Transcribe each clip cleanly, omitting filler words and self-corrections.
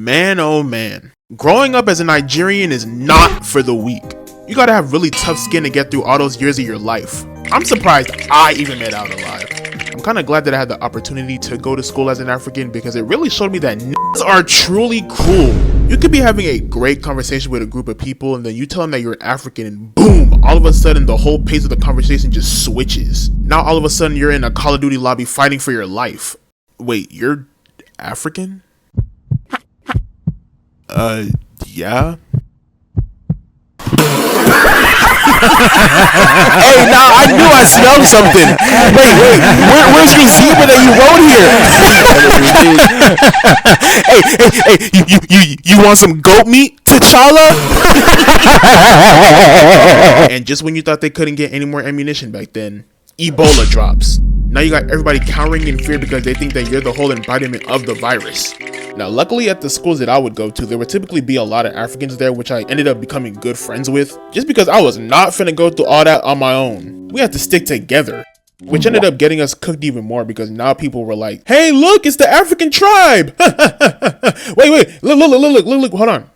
Man, oh man. Growing up as a Nigerian is not for the weak. You gotta have really tough skin to get through all those years of your life. I'm surprised I even made out alive. I'm kinda glad that I had the opportunity to go to school as an African because it really showed me that niggas are truly cruel. You could be having a great conversation with a group of people and then you tell them that you're African and boom, all of a sudden the whole pace of the conversation just switches. Now all of a sudden you're in a Call of Duty lobby fighting for your life. Wait, you're African? Yeah? Hey, nah, I knew I smelled something. Wait, where's your zebra that you wrote here? Hey, you want some goat meat, T'Challa? And just when you thought they couldn't get any more ammunition back then, Ebola drops. Now you got everybody cowering in fear because they think that you're the whole embodiment of the virus. Now luckily at the schools that I would go to, there would typically be a lot of Africans there, which I ended up becoming good friends with, just because I was not finna go through all that on my own. We had to stick together, which ended up getting us cooked even more because now people were like, hey look, it's the African tribe! wait, look, hold on.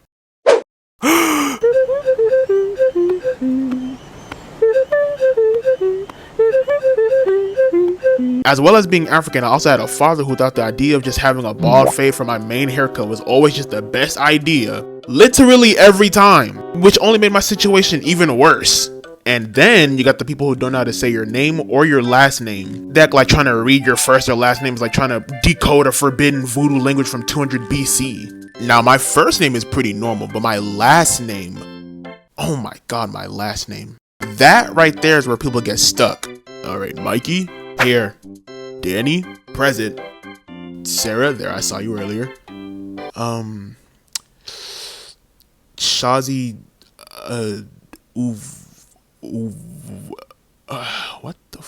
As well as being African, I also had a father who thought the idea of just having a bald fade for my main haircut was always just the best idea, literally every time, which only made my situation even worse. And then you got the people who don't know how to say your name or your last name. They act like trying to read your first or last name is like trying to decode a forbidden voodoo language from 200 BC. Now my first name is pretty normal, but my last name, oh my god, my last name. That right there is where people get stuck. Alright, Mikey, here. Danny, present. Sarah, there, I saw you earlier. Shazi, what the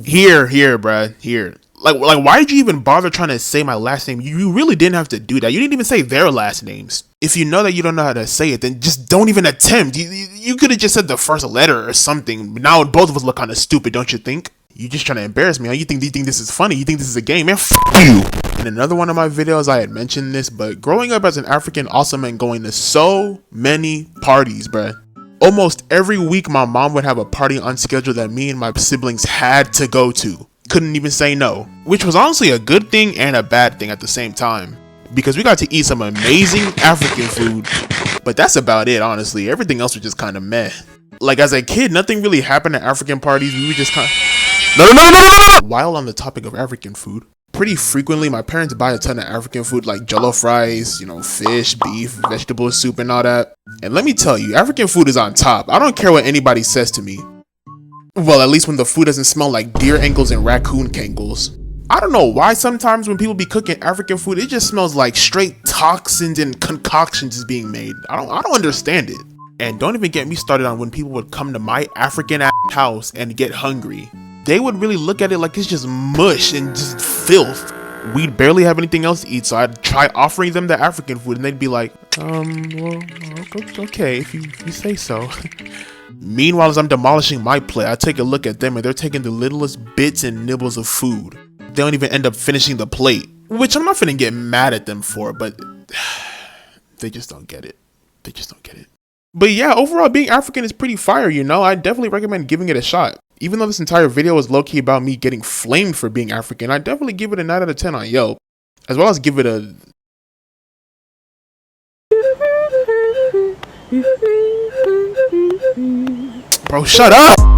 here, bruh, here. Like, why did you even bother trying to say my last name? You really didn't have to do that. You didn't even say their last names. If you know that you don't know how to say it, then just don't even attempt. You could have just said the first letter or something. Now both of us look kind of stupid, don't you think? You just trying to embarrass me. Huh? You think this is funny? You think this is a game? Man, f you. In another one of my videos, I had mentioned this, but growing up as an African also meant going to so many parties, bruh. Almost every week, my mom would have a party on schedule that me and my siblings had to go to. Couldn't even say no, which was honestly a good thing and a bad thing at the same time, because we got to eat some amazing African food, but that's about it, honestly. Everything else was just kind of meh. Like as a kid, nothing really happened at African parties. We were just kind of... No. While on the topic of African food, pretty frequently my parents buy a ton of African food like jollof rice, fish, beef, vegetable soup and all that. And let me tell you, African food is on top. I don't care what anybody says to me. Well, at least when the food doesn't smell like deer ankles and raccoon cankles. I don't know why sometimes when people be cooking African food, it just smells like straight toxins and concoctions is being made. I don't understand it. And don't even get me started on when people would come to my African house and get hungry. They would really look at it like it's just mush and just filth. We'd barely have anything else to eat, so I'd try offering them the African food and they'd be like, well, okay, if you say so. Meanwhile, as I'm demolishing my plate, I take a look at them and they're taking the littlest bits and nibbles of food. They don't even end up finishing the plate, which I'm not finna get mad at them for, but they just don't get it. But yeah, overall being African is pretty fire, I definitely recommend giving it a shot. Even though this entire video was low-key about me getting flamed for being African, I definitely give it a 9 out of 10 on Yelp, as well as give it a... Bro, shut up!